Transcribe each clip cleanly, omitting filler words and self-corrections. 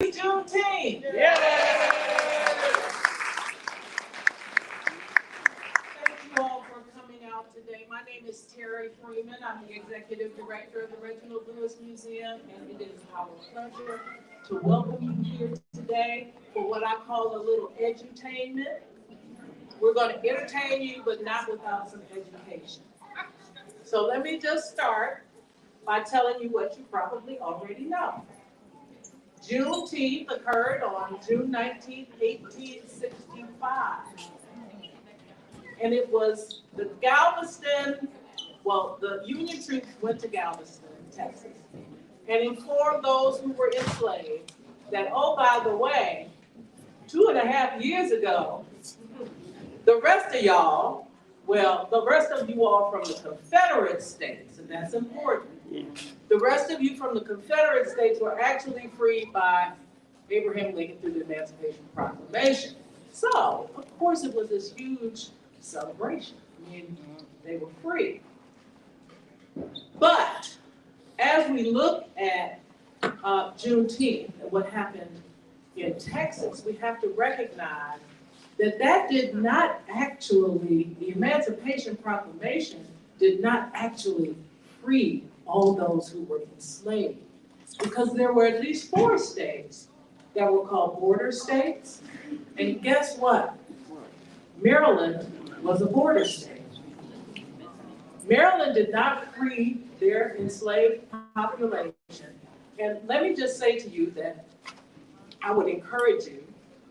Juneteenth. Yeah. Thank you all for coming out today. My name is Terry Freeman. I'm the Executive Director of the Reginald Lewis Museum, and it is our pleasure to welcome you here today for what I call a little edutainment. We're going to entertain you, but not without some education. So let me just start by telling you what you probably already know. Juneteenth occurred on June 19th, 1865. And it was the Galveston, well, the Union troops went to Galveston, Texas, and informed those who were enslaved that, oh, by the way, 2.5 years ago, the rest of y'all, well, the rest of you all from the Confederate States, and that's important, the rest of you from the Confederate States were actually freed by Abraham Lincoln through the Emancipation Proclamation. So, of course, it was this huge celebration. I mean, they were free. But as we look at Juneteenth and what happened in Texas, we have to recognize that that did not actually, the Emancipation Proclamation did not actually free all those who were enslaved, because there were at least 4 states that were called border states, and guess what? Maryland was a border state. Maryland did not free their enslaved population, and let me just say to you that I would encourage you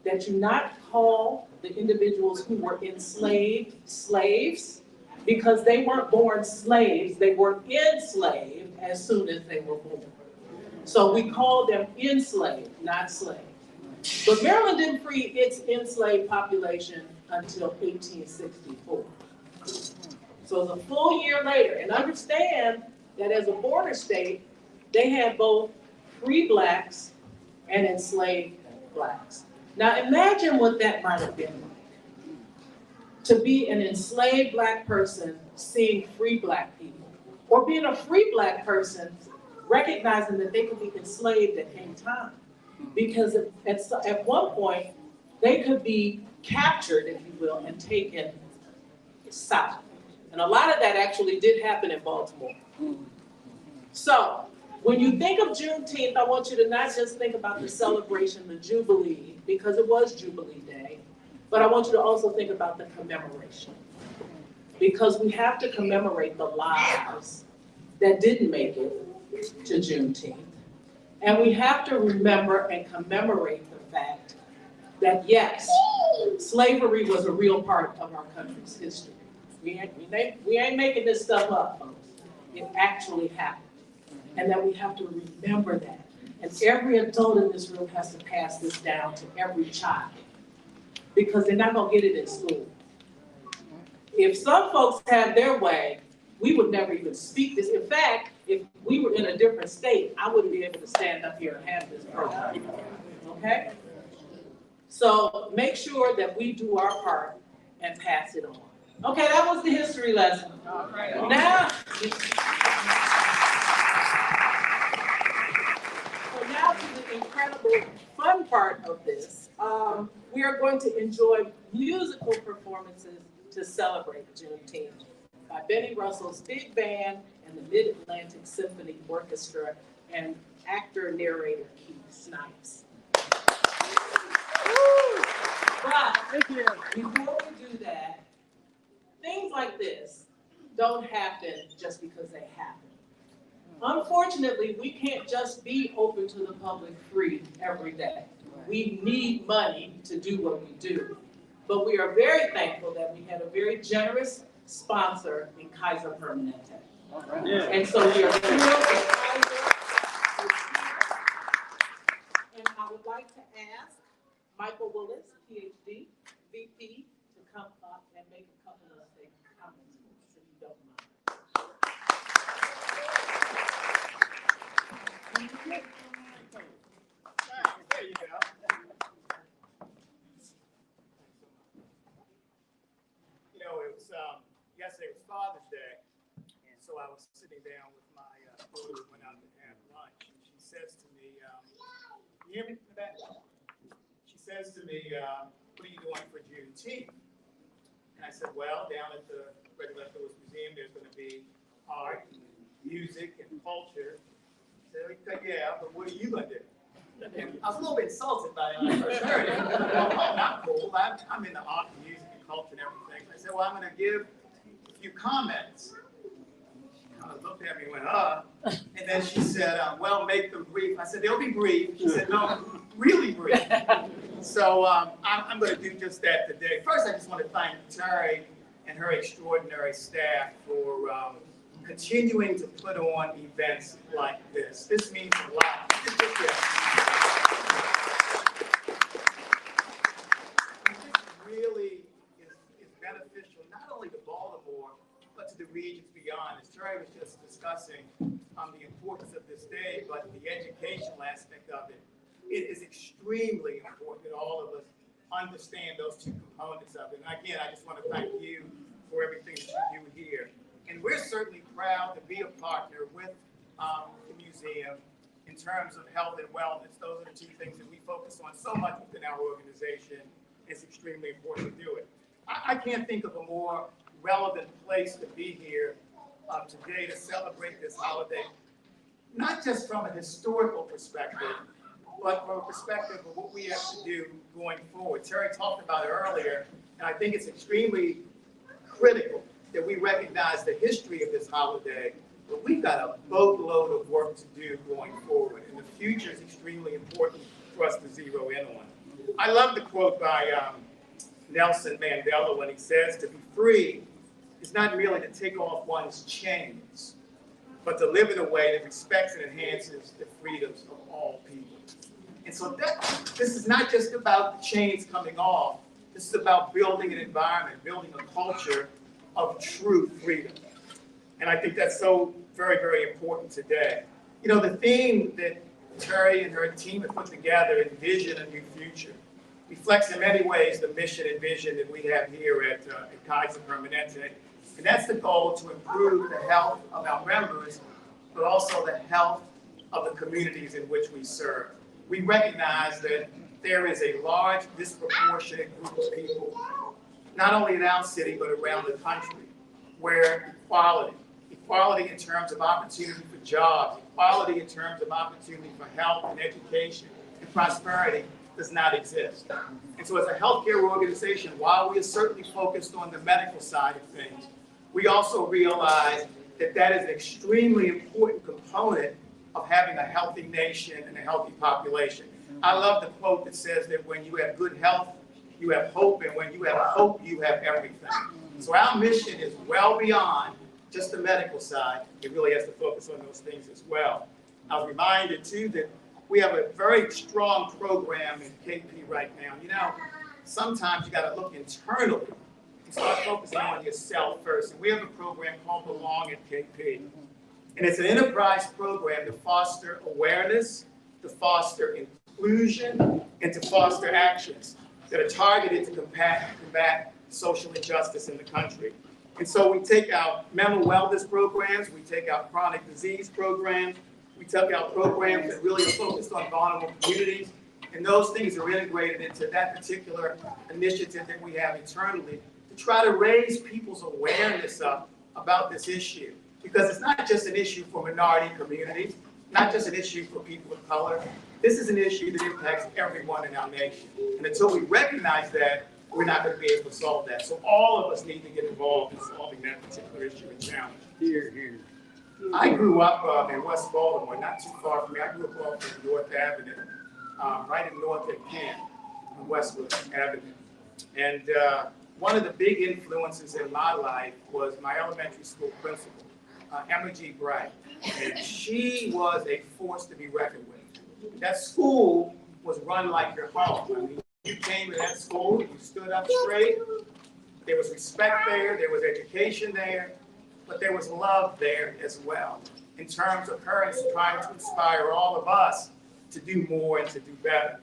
that you not call the individuals who were enslaved slaves, because they weren't born slaves, they were enslaved as soon as they were born. So we call them enslaved, not slaves. But Maryland didn't free its enslaved population until 1864. So it's a full year later. And understand that as a border state, they had both free blacks and enslaved blacks. Now imagine what that might have been like. To be an enslaved black person seeing free black people, or being a free black person recognizing that they could be enslaved at any time. Because at one point, they could be captured, if you will, and taken south. And a lot of that actually did happen in Baltimore. So when you think of Juneteenth, I want you to not just think about the celebration, the Jubilee, because it was Jubilee Day, but I want you to also think about the commemoration. Because we have to commemorate the lives that didn't make it to Juneteenth. And we have to remember and commemorate the fact that, yes, slavery was a real part of our country's history. We ain't making this stuff up, folks. It actually happened. And that we have to remember that. And every adult in this room has to pass this down to every child, because they're not going to get it in school. If some folks had their way, we would never even speak this. In fact, if we were in a different state, I wouldn't be able to stand up here and have this program. Okay? So make sure that we do our part and pass it on. Okay, that was the history lesson. Now, now to the incredible fun part of this. We are going to enjoy musical performances to celebrate Juneteenth by Benny Russell's Big Band and the Mid-Atlantic Symphony Orchestra and actor-narrator Keith Snipes. But before we do that, things like this don't happen just because they happen. Unfortunately, we can't just be open to the public free every day. We need money to do what we do. But we are very thankful that we had a very generous sponsor in Kaiser Permanente. Yeah. And so we are thrilled that Kaiser is here. And I would like to ask Michael Willis, PhD, VP, to come up and make a couple of comments for us, if you don't mind. There you go. You know, it was yesterday was Father's Day, and so I was sitting down with my daughter, went out to have lunch, and she says to me, "You hear me?" back. She says to me, what are you doing for Juneteenth? And I said, well, down at the Reginald F Museum, there's going to be art, music, and culture. I said, yeah, but what are you going to do? And I was a little bit insulted by it when I first heard it. Well, I'm not cool. I'm in the art, music, and culture and everything. I said, well, I'm going to give a few comments. She kind of looked at me and went, and then she said, well, make them brief. I said, they'll be brief. She said, no, really brief. So I'm going to do just that today. First, I just want to thank Terry and her extraordinary staff for continuing to put on events like this. This means a lot. This really is beneficial not only to Baltimore, but to the regions beyond. As Terry was just discussing the importance of this day, but the educational aspect of it, it is extremely important that all of us understand those two components of it. And again, I just want to thank you for everything that you do here. And we're certainly proud to be a partner with the museum in terms of health and wellness. Those are the two things that we focus on so much within our organization. It's extremely important to do it. I can't think of a more relevant place to be here today to celebrate this holiday, not just from a historical perspective, but from a perspective of what we have to do going forward. Terry talked about it earlier, and I think it's extremely critical that we recognize the history of this holiday, but we've got a boatload of work to do going forward, and the future is extremely important for us to zero in on. I love the quote by Nelson Mandela when he says, to be free is not merely to take off one's chains, but to live in a way that respects and enhances the freedoms of all people. And so this is not just about the chains coming off. This is about building an environment, building a culture of true freedom. And I think that's so very, very important today. You know, the theme that Terry and her team have put together, Envision a New Future, reflects in many ways the mission and vision that we have here at Kaiser Permanente. And that's the goal, to improve the health of our members, but also the health of the communities in which we serve. We recognize that there is a large, disproportionate group of people, not only in our city, but around the country, where equality in terms of opportunity for jobs, equality in terms of opportunity for health and education and prosperity does not exist. And so as a healthcare organization, while we are certainly focused on the medical side of things, we also realize that that is an extremely important component of having a healthy nation and a healthy population. I love the quote that says that when you have good health, you have hope, and when you have hope, you have everything. So our mission is well beyond just the medical side. It really has to focus on those things as well. I was reminded too that we have a very strong program in KP right now. You know, sometimes you got to look internally and start focusing on yourself first. And we have a program called Belong at KP. And it's an enterprise program to foster awareness, to foster inclusion, and to foster actions that are targeted to combat social injustice in the country. And so we take our mental wellness programs, we take our chronic disease programs, we take our programs that really are focused on vulnerable communities, and those things are integrated into that particular initiative that we have internally to try to raise people's awareness up about this issue. Because it's not just an issue for minority communities, not just an issue for people of color. This is an issue that impacts everyone in our nation. And until we recognize that, we're not going to be able to solve that. So all of us need to get involved in solving that particular issue and challenge. Here. I grew up in West Baltimore, not too far from me. I grew up off of North Avenue, right in North at Camp, on Westwood Avenue. And one of the big influences in my life was my elementary school principal, Emma G. Bright. And she was a force to be reckoned with. That school was run like your home. I mean, you came to that school, you stood up straight, there was respect there was education there, but there was love there as well, in terms of her trying to inspire all of us to do more and to do better.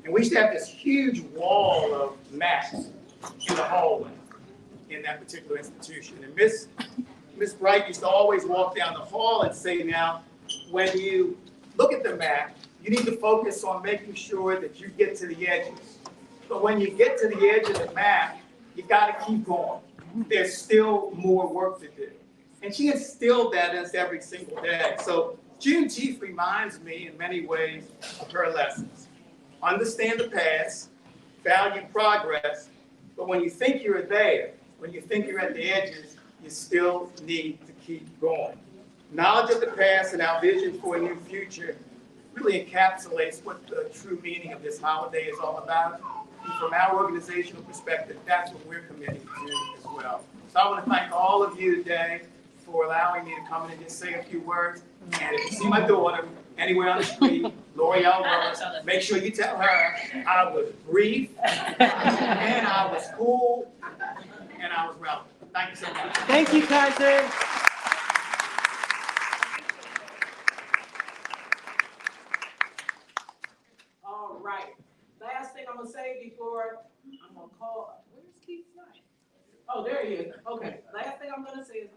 And we used to have this huge wall of maps in the hallway in that particular institution. And Miss Bright used to always walk down the hall and say, now, when you look at the map, You need to focus on making sure that you get to the edges. But when you get to the edge of the map, you got to keep going. There's still more work to do. And she instilled that in us every single day. So Juneteenth reminds me in many ways of her lessons. Understand the past, value progress, but when you think you're there, when you think you're at the edges, you still need to keep going. Knowledge of the past and our vision for a new future really encapsulates what the true meaning of this holiday is all about. And from our organizational perspective, that's what we're committed to as well. So I want to thank all of you today for allowing me to come in and just say a few words. And if you see my daughter anywhere on the street, L'Oreal Rose, make sure you tell her I was brief, and I was cool, and I was relevant. Thank you so much. Thank you, Kaiser. All right. Last thing I'm gonna say before I'm gonna call, where's Keith Snipes? Oh, there he is. Okay. Last thing I'm gonna say is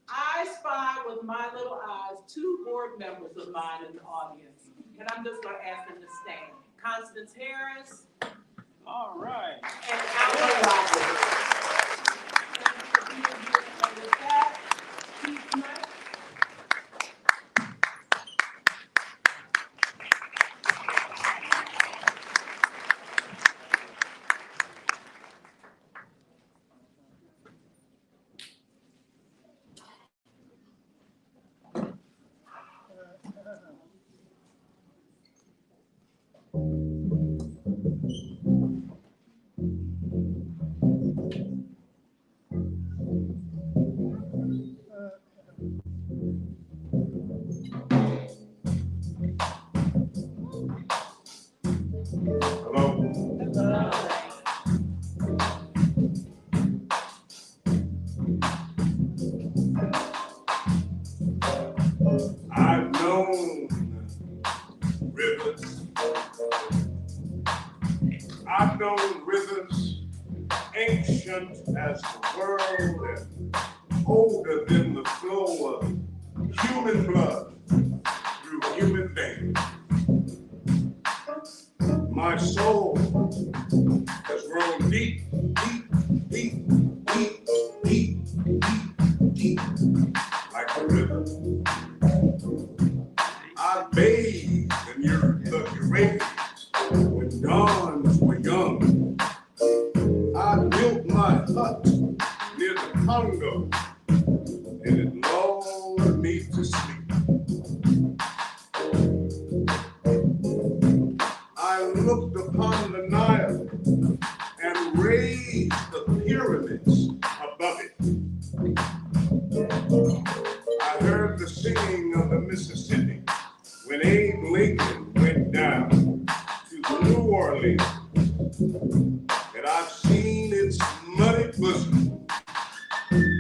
I spy with my little eyes 2 board members of mine in the audience. And I'm just gonna ask them to stand. Constance Harris. All right. And Alan Rogers. And with that, Keith Snipes. I've known rivers. I've known rivers ancient as the world and older than the flow of human blood through human veins. My soul has grown deep, deep, deep, deep, deep, deep, deep, like a river. I bathed in the Euphrates when dawns were young. I built my hut near the Congo, and it lulled me to sleep. I looked upon the Nile and raised the pyramids above it. I heard the singing of the Mississippi when Abe Lincoln went down to New Orleans, and I've seen its muddy bosom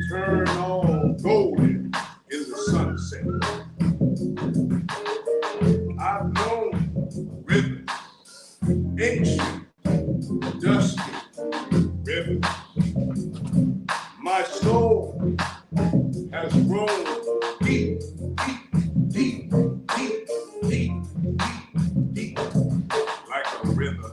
turn all golden in the sunset. I've known rivers, ancient, dusty rivers. My soul has grown deep, deep, deep, deep, deep, deep, deep, like a river.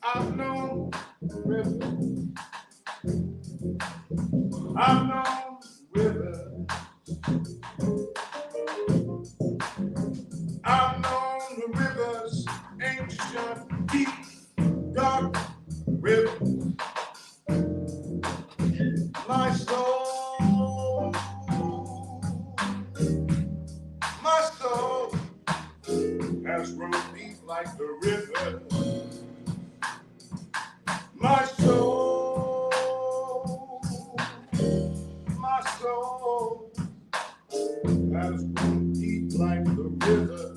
I've known river, I've known river, I've known the rivers, ancient, deep, dark river. My soul has grown deep like the river. My soul has grown deep like the river.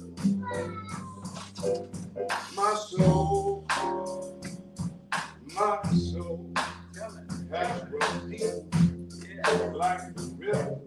My soul has grown deep like the river.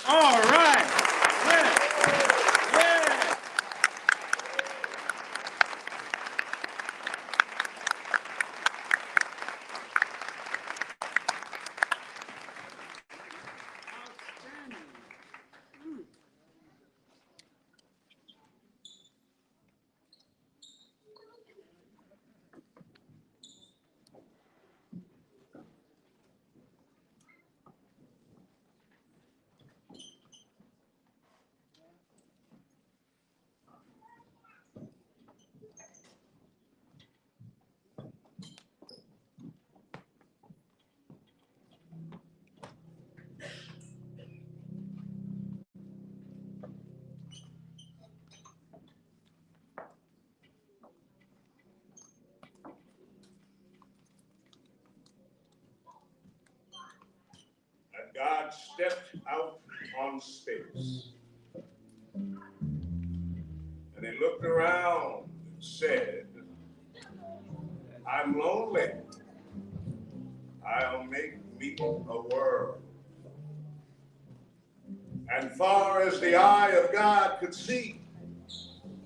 All right. Yeah. Yeah. Outstanding. And God stepped out on space. And he looked around and said, I'm lonely. I'll make me a world. And far as the eye of God could see,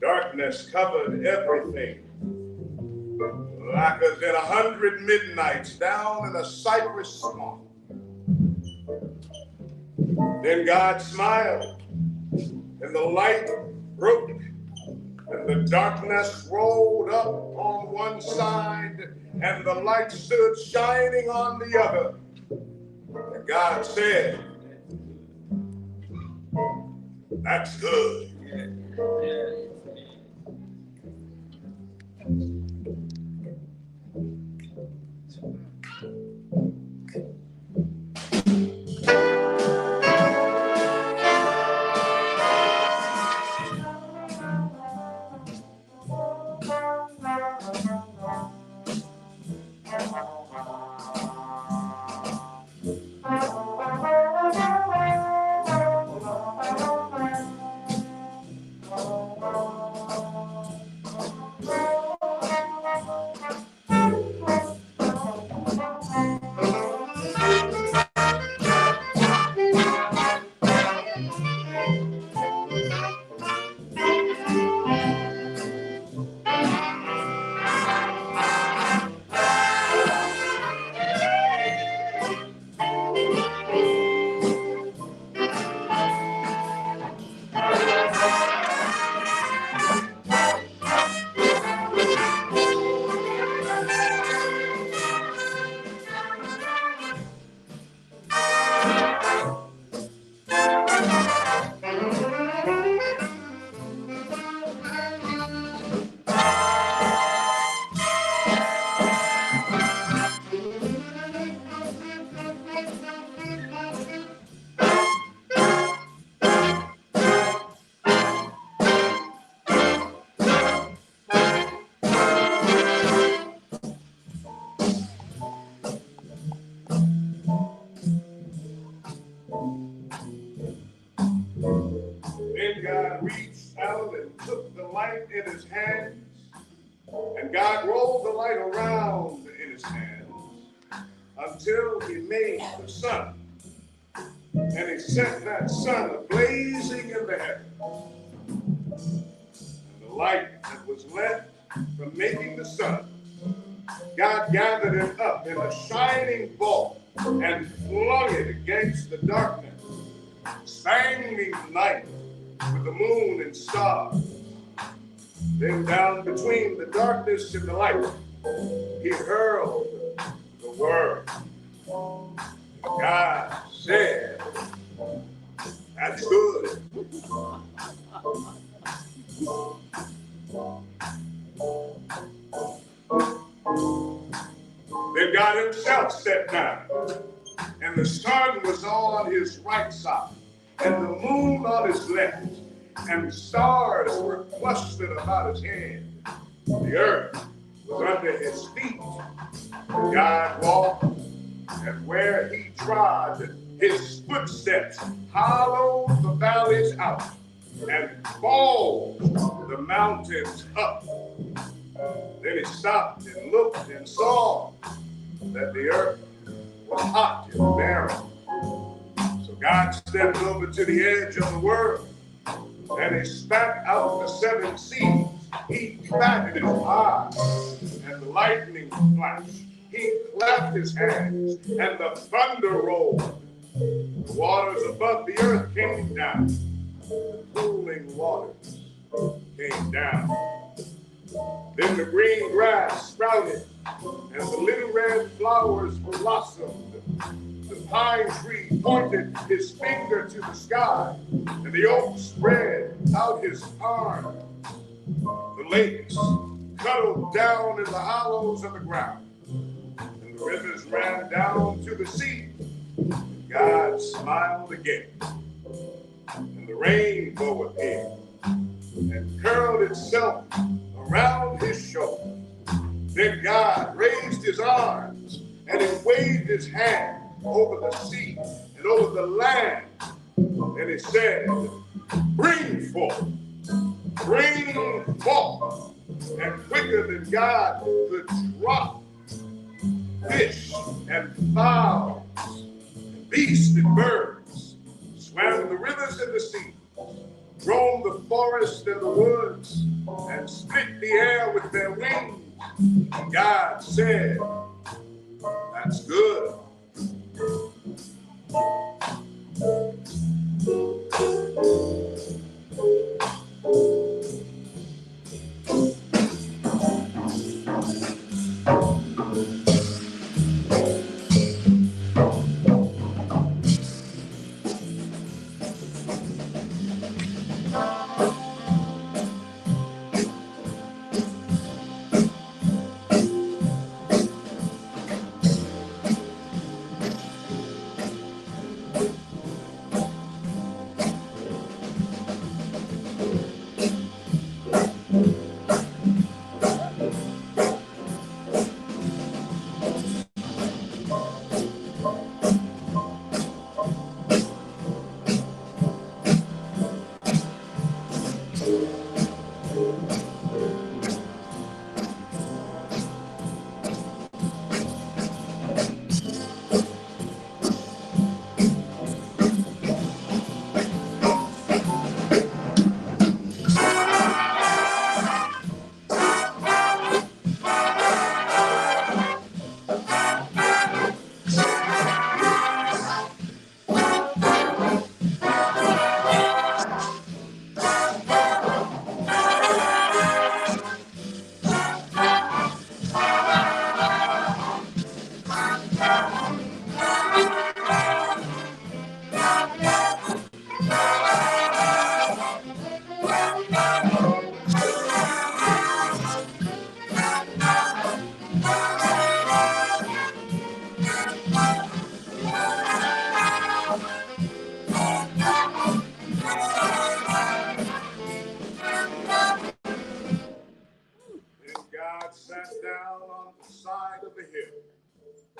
darkness covered everything. Like as in 100 midnights down in a cypress swamp. Then God smiled, and the light broke, and the darkness rolled up on one side, and the light stood shining on the other. And God said, that's good. his hands, and God rolled the light around in his hands until he made the sun. And he set that sun blazing in the heavens. And the light that was left from making the sun, God gathered it up in a shining ball and flung it against the darkness, spanging the night with the moon and stars. Then down between the darkness and the light, he hurled the word. God said, "That's good." Then God himself stepped down, and the sun was on his right side, and the moon on his left, and the stars were clustered about his head. The earth was under his feet. God walked, and where he trod, his footsteps hollowed the valleys out and balled the mountains up. Then he stopped and looked and saw that the earth was hot and barren. So God stepped over to the edge of the world, and he spat out the 7 seas. He clapped his eyes, and the lightning flashed. He clapped his hands, and the thunder rolled. The waters above the earth came down. The cooling waters came down. Then the green grass sprouted, and the little red flowers blossomed. The pine tree pointed his finger to the sky, and the oak spread out his arm. The lakes cuddled down in the hollows of the ground, and the rivers ran down to the sea. God smiled again, and the rainbow appeared and curled itself around his shoulder. Then God raised his arms, and he waved his hand over the sea and over the land, and he said, "Bring forth, bring forth." And quicker than God could drop, fish and fowls and beasts and birds swam the rivers and the sea, roamed the forest and the woods, and split the air with their wings. And God said, "That's good."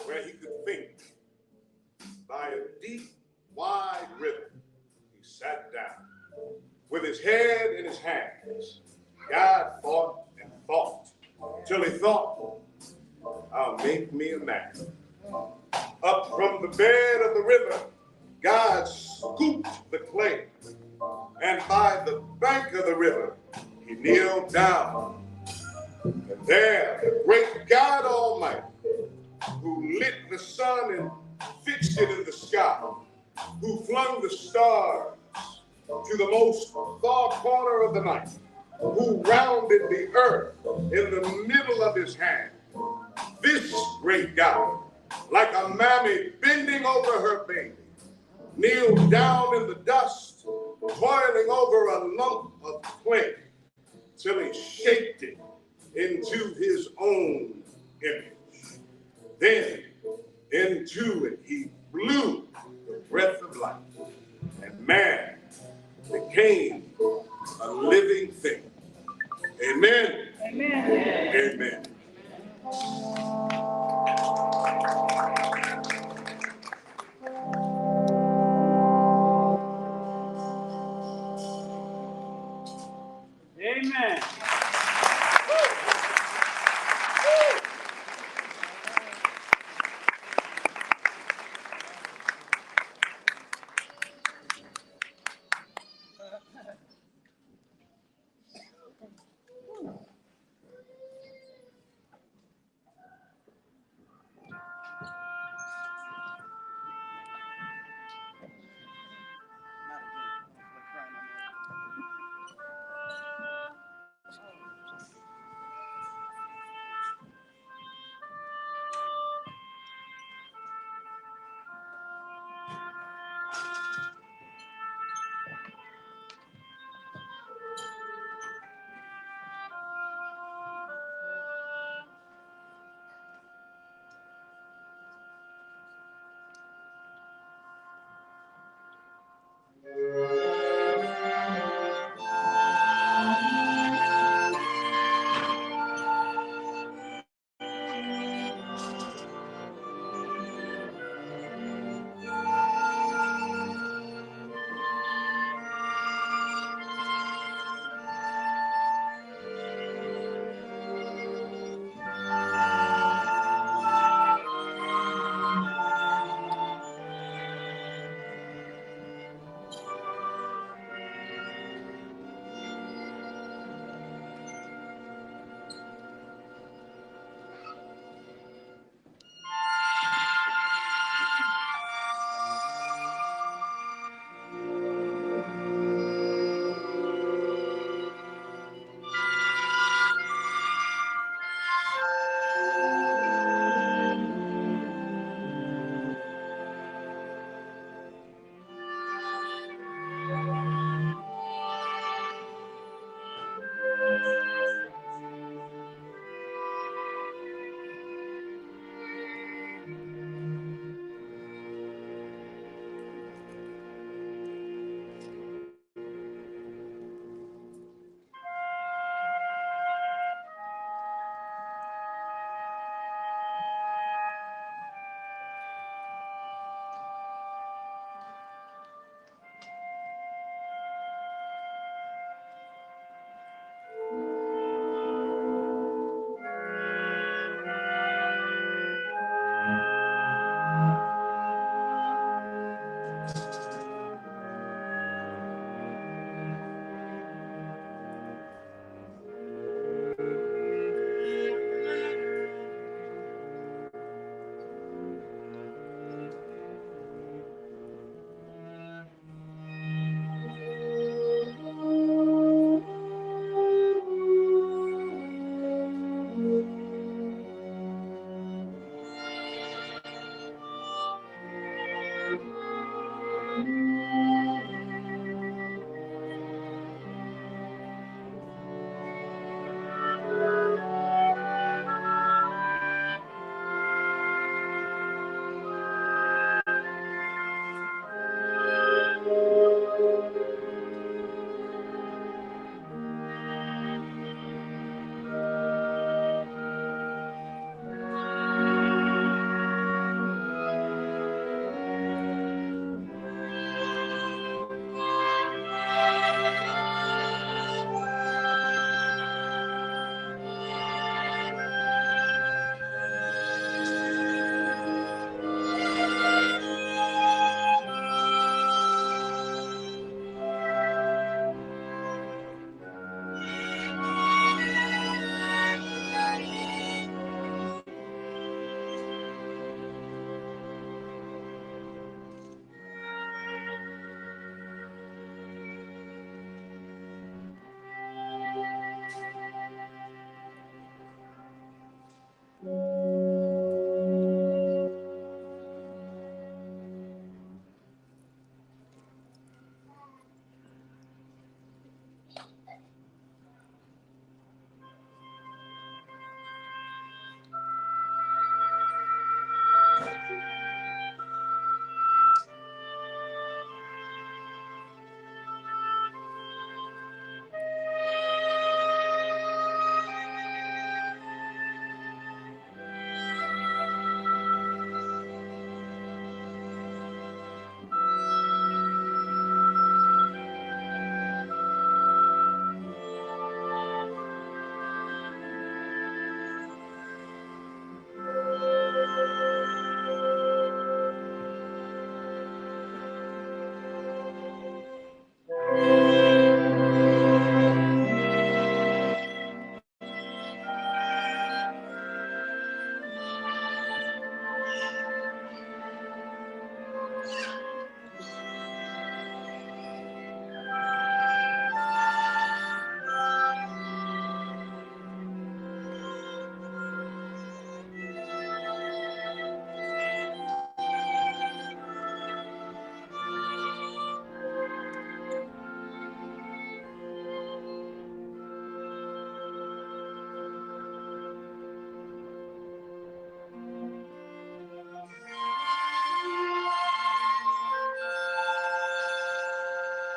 Where he could think. By a deep, wide river, he sat down with his head in his hands, God thought and thought till he thought, I'll make me a man. Up from the bed of the river, God scooped the clay, and by the bank of the river, he kneeled down. And there, the great God Almighty, who lit the sun and fixed it in the sky, who flung the stars to the most far corner of the night, who rounded the earth in the middle of his hand. This great God, like a mammy bending over her baby, kneeled down in the dust, toiling over a lump of clay, till he shaped it into his own image. Then into it he blew the breath of life, and man became a living thing. Amen. Amen. Amen. Amen.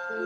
Yes.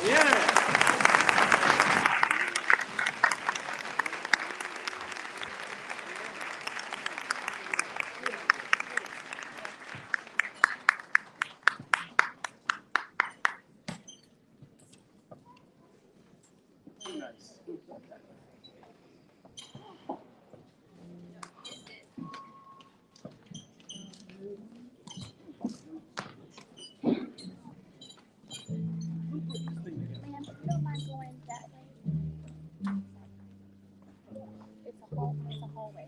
Yes. Nice. Ma'am, if you don't mind going that way. It's a hallway.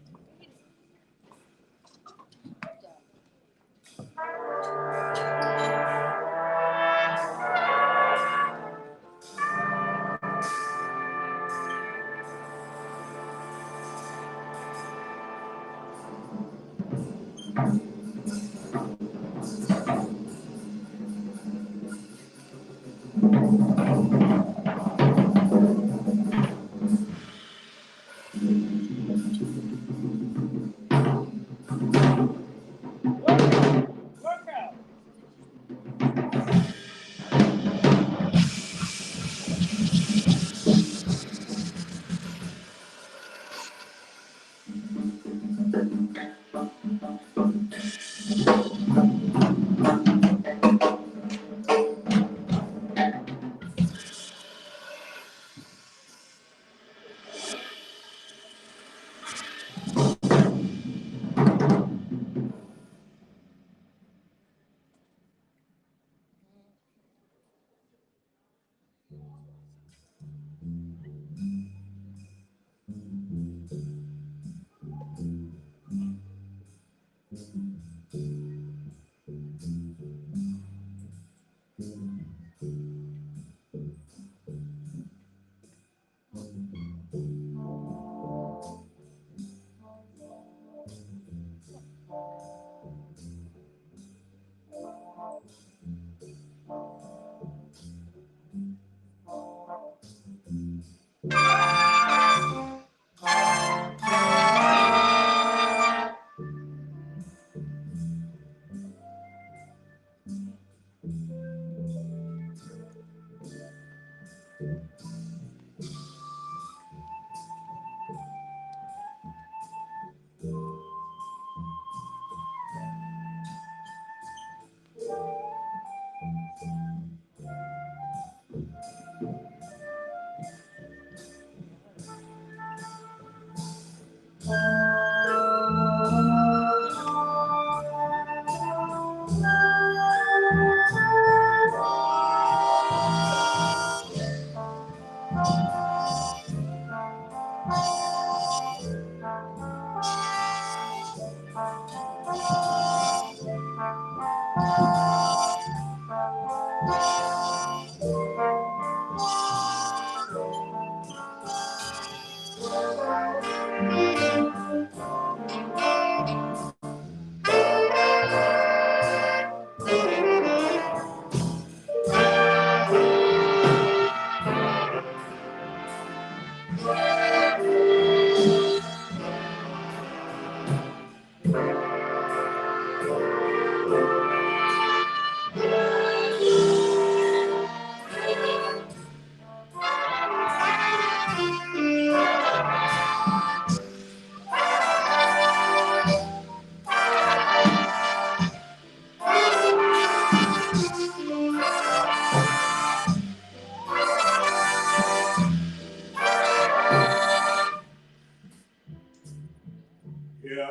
here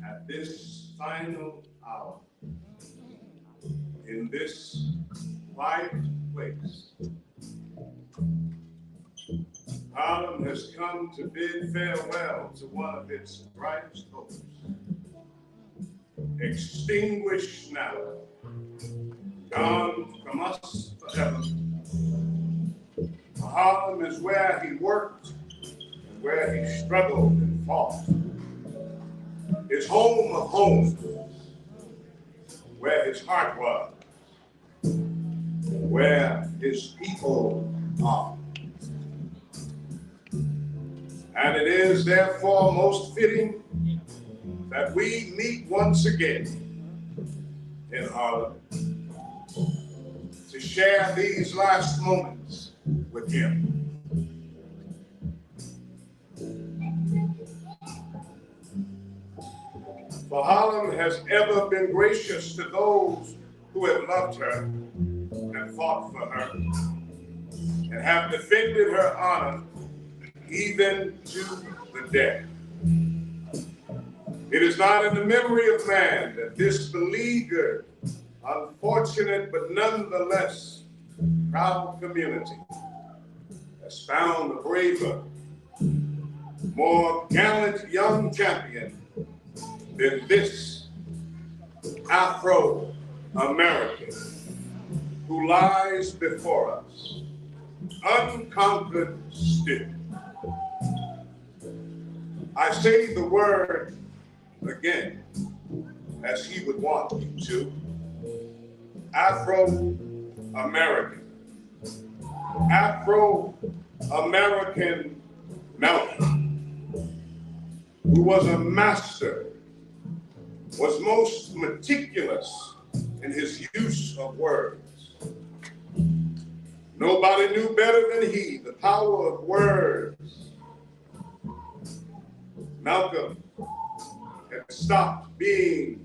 at this final hour, in this quiet place, Harlem has come to bid farewell to one of its brightest hopes. Extinguished now, gone from us forever. Harlem is where he worked and where he struggled and fought. His home of homes, where his heart was, where his people are. And it is therefore most fitting that we meet once again in Harlem to share these last moments with him. For Harlem has ever been gracious to those who have loved her and fought for her and have defended her honor even to the death. It is not in the memory of man that this beleaguered, unfortunate, but nonetheless proud community has found a braver, more gallant young champion than this Afro-American who lies before us, unconquered still. I say the word again, as he would want you to, Afro-American. Afro-American Malcolm, who was a master, was most meticulous in his use of words. Nobody knew better than he the power of words. Malcolm had stopped being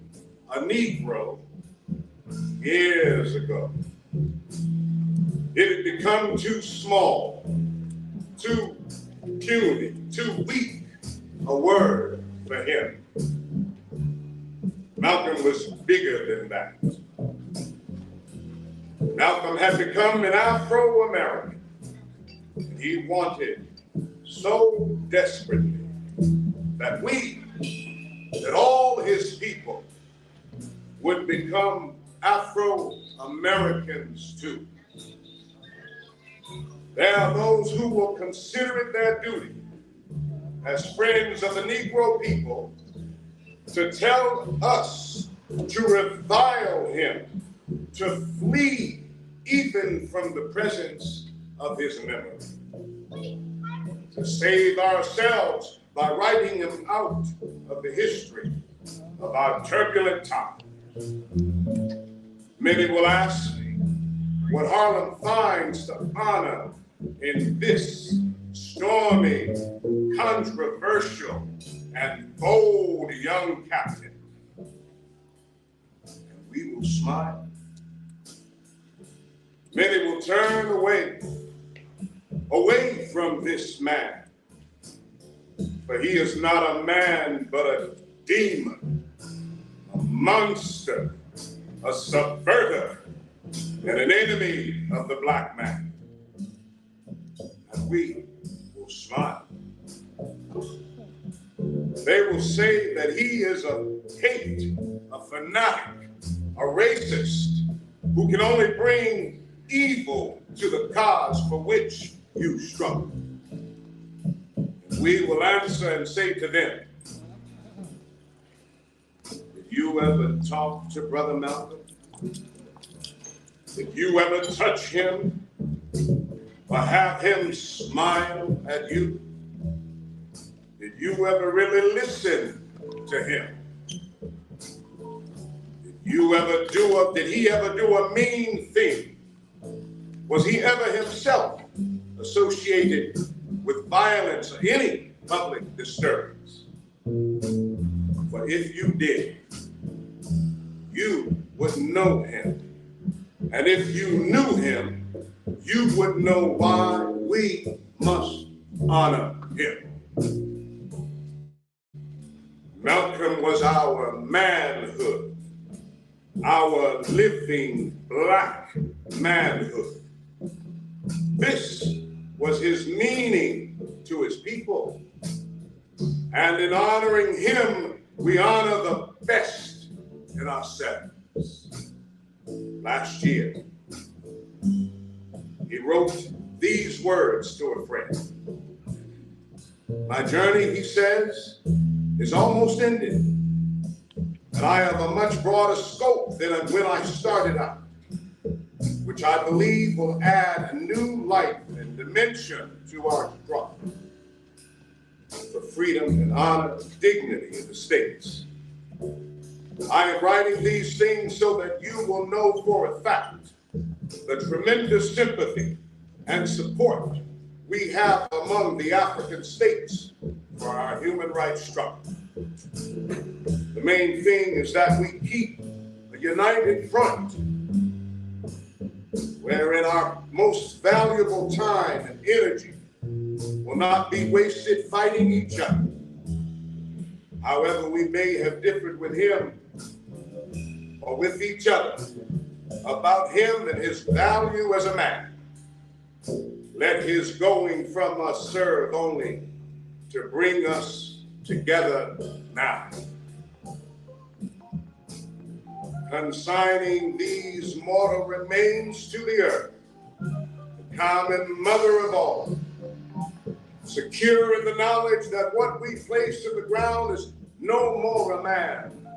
a Negro years ago. It had become too small, too puny, too weak a word for him. Malcolm was bigger than that. Malcolm had become an Afro-American. He wanted so desperately that all his people would become Afro-Americans too. There are those who will consider it their duty as friends of the Negro people to tell us to revile him, to flee even from the presence of his memory, to save ourselves by writing him out of the history of our turbulent times. Many will ask what Harlem finds to honor in this stormy, controversial, and bold young captain. And we will smile. Many will turn away from this man. For he is not a man, but a demon, a monster, a subverter, and an enemy of the black man. And we will smile. They will say that he is a hate, a fanatic, a racist, who can only bring evil to the cause for which you struggle. We will answer and say to them, did you ever talk to Brother Malcolm? Did you ever touch him or have him smile at you? Did you ever really listen to him? Did he ever do a mean thing? Was he ever himself associated with violence or any public disturbance? For if you did, you would know him. And if you knew him, you would know why we must honor him. Malcolm was our manhood, our living black manhood. This was his meaning to his people. And in honoring him, we honor the best in ourselves. Last year, he wrote these words to a friend. My journey, he says, is almost ended, and I have a much broader scope than when I started out, which I believe will add a new life and dimension to our struggle for freedom and honor and dignity in the states. I am writing these things so that you will know for a fact the tremendous sympathy and support we have among the African states for our human rights struggle. The main thing is that we keep a united front wherein our most valuable time and energy will not be wasted fighting each other. However, we may have differed with him or with each other about him and his value as a man. Let his going from us serve only to bring us together now. Consigning these mortal remains to the earth, the common mother of all, secure in the knowledge that what we place to the ground is no more a man,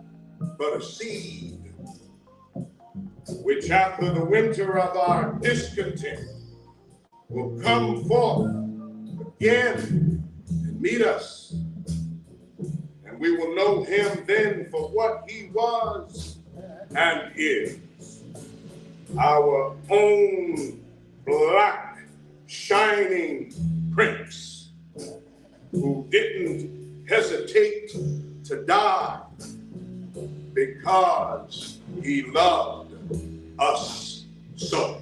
but a seed, which after the winter of our discontent will come forth again and meet us. And we will know him then for what he was and is, our own black shining prince who didn't hesitate to die because he loved us so.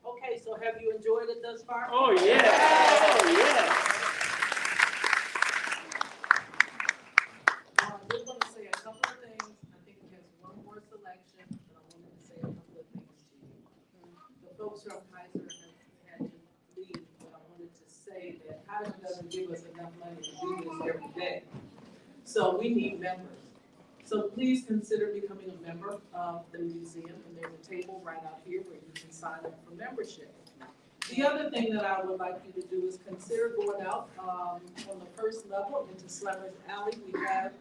Okay, so have you enjoyed it thus far? Oh, yeah. Oh, yeah. I just want to say a couple of things. I think it has one more selection, but I wanted to say a couple of things to you. The folks from Kaiser have had to leave, but I wanted to say that Kaiser doesn't give us enough money to do this every day. So we need members. So please consider becoming a member of the museum, and there's a table right out here where you can sign up for membership. The other thing that I would like you to do is consider going out on the first level into Slummers Alley. We have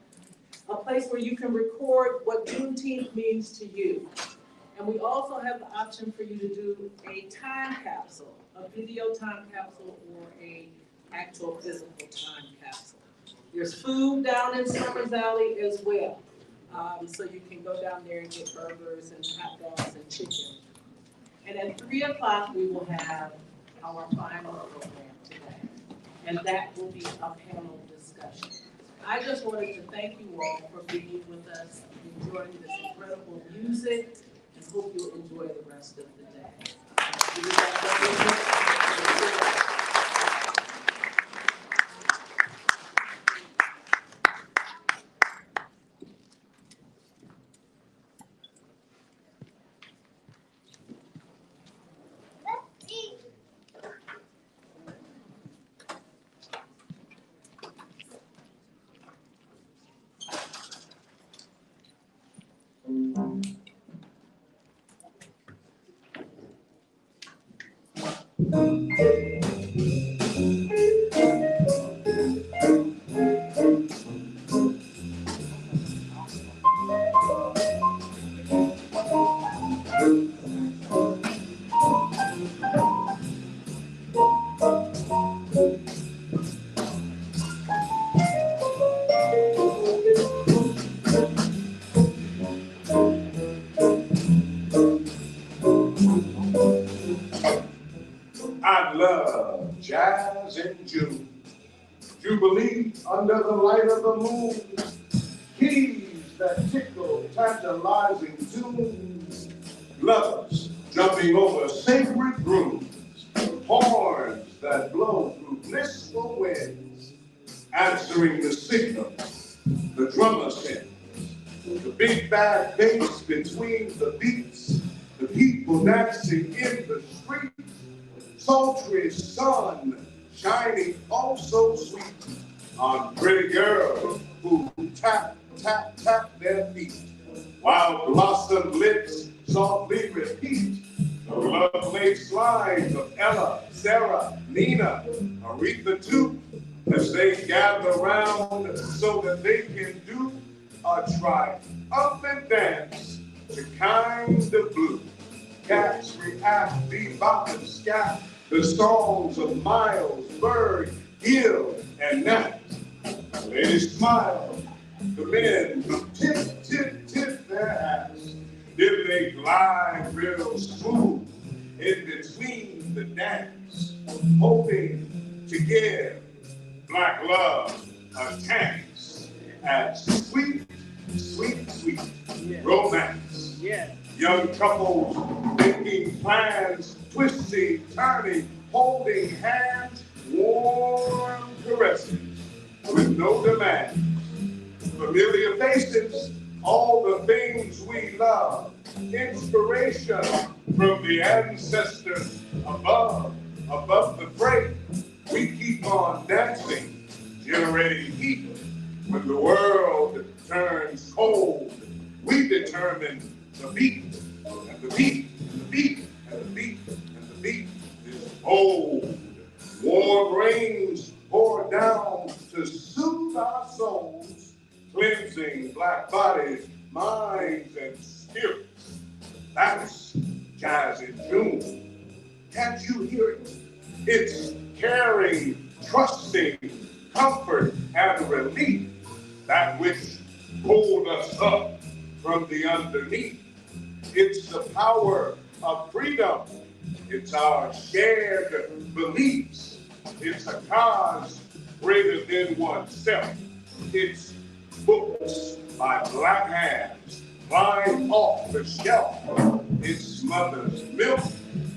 a place where you can record what Juneteenth means to you. And we also have the option for you to do a time capsule, a video time capsule or a actual physical time capsule. There's food down in Slummers Alley as well. So you can go down there and get burgers and hot dogs and chicken. And at 3 o'clock, we will have our final program today. And that will be a panel discussion. I just wanted to thank you all for being with us, enjoying this incredible music, and hope you'll enjoy the rest of the day. I love jazz in June. Jubilee under the light of the moon. Keys that tickle tantalizing tunes. Lovers jumping over sacred grooves. Horns that blow through blissful winds. Answering the signal, the drummer sends. The big bad bass between the beats. The people dancing in the streets. Sultry sun shining oh so sweet on pretty girls who tap, tap, tap their feet, while blossom lips softly repeat the lovely slides of Ella, Sarah, Nina, Aretha too, as they gather round so that they can do a triumphant dance to kind of blue. Cats react, bebop and scat, the songs of Miles, Bird, Hill, and Nat. Ladies smile, the men tip, tip, tip their hats. Then they glide real smooth in between the dance, hoping to give black love a chance at sweet, sweet, sweet romance. Yeah. Young couples making plans, twisting, turning, holding hands, warm caresses with no demands. Familiar faces, all the things we love. Inspiration from the ancestors above the fray. We keep on dancing, generating heat. When the world turns cold, we determine the beat, and the beat, and the beat, and the beat, and the beat is old. Warm rains pour down to soothe our souls, cleanse raising black bodies, minds, and spirits. That's jazz in June. Can't you hear it? It's caring, trusting, comfort, and relief, that which pulled us up from the underneath. It's the power of freedom. It's our shared beliefs. It's a cause greater than oneself. It's books by black hands flying off the shelf. It's mother's milk.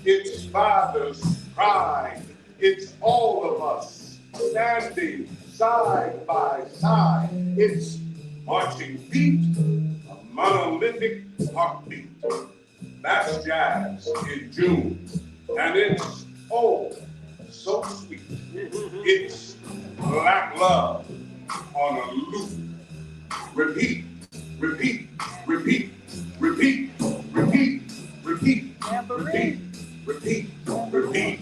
It's father's pride. It's all of us standing side by side. It's marching feet, a monolithic heartbeat. That's jazz in June, and it's so sweet. It's black love on a loop. Repeat, repeat, repeat, repeat, repeat, repeat, repeat, repeat, repeat.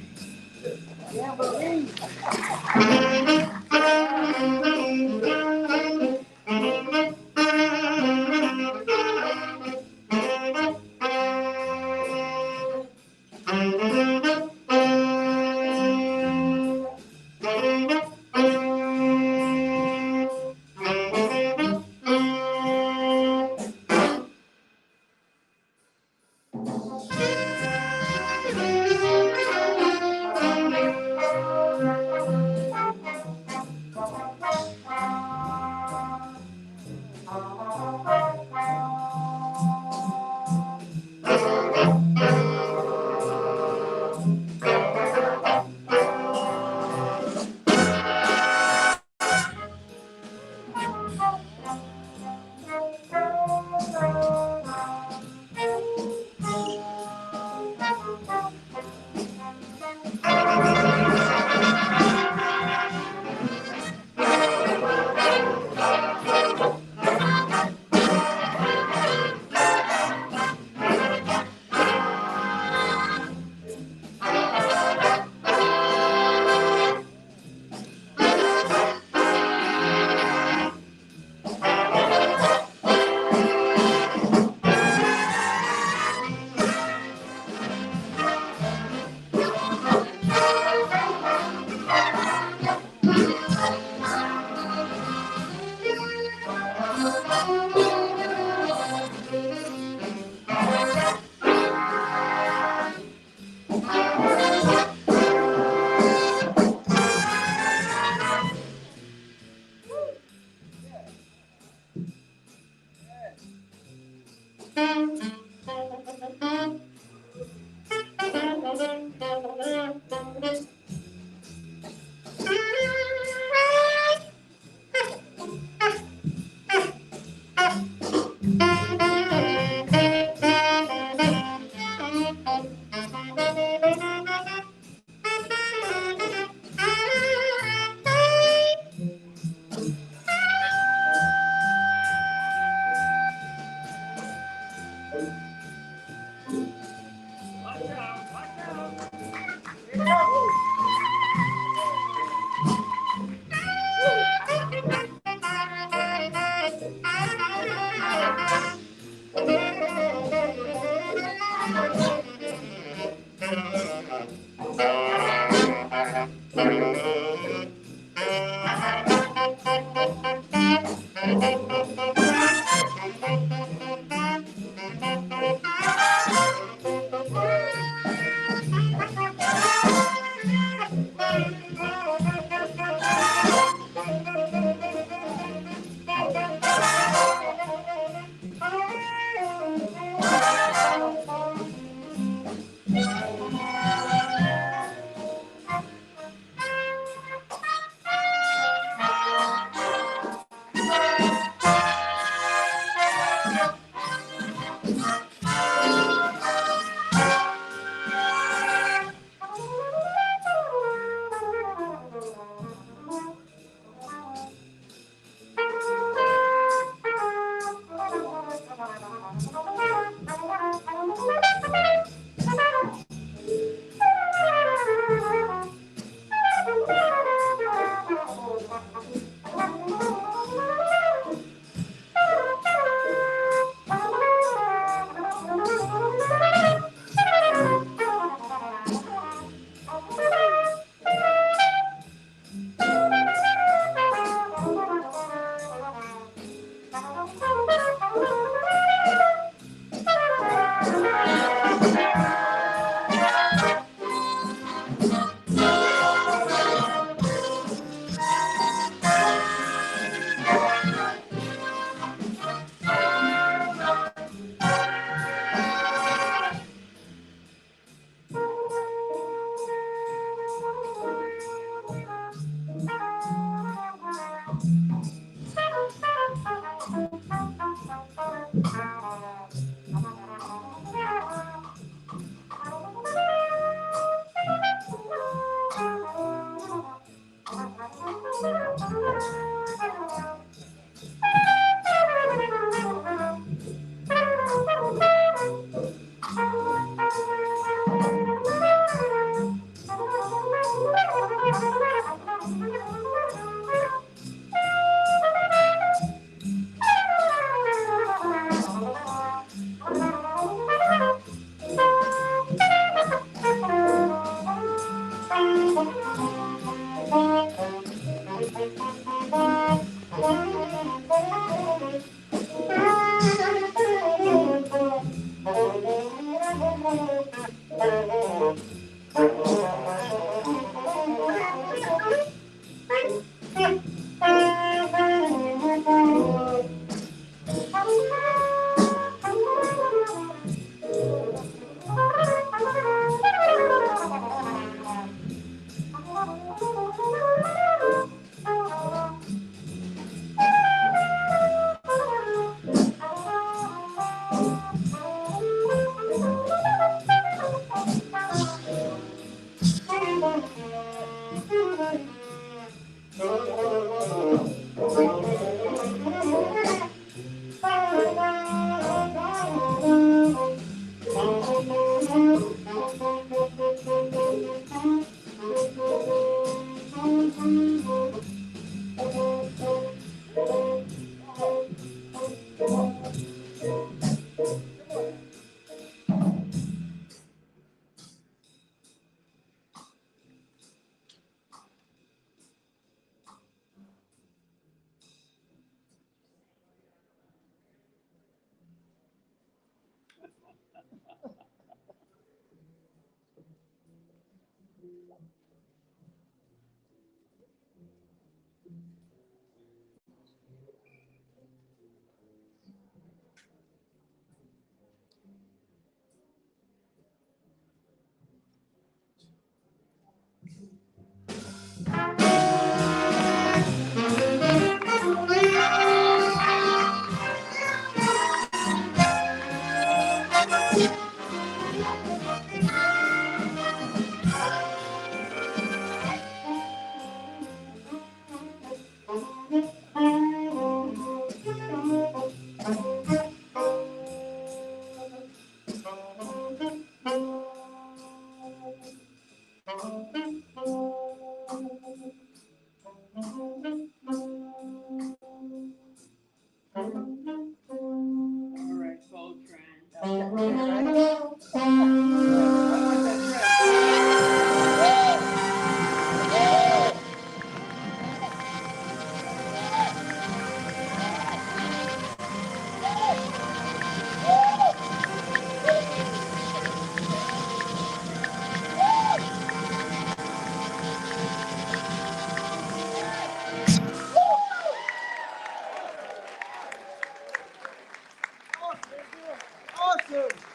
Awesome.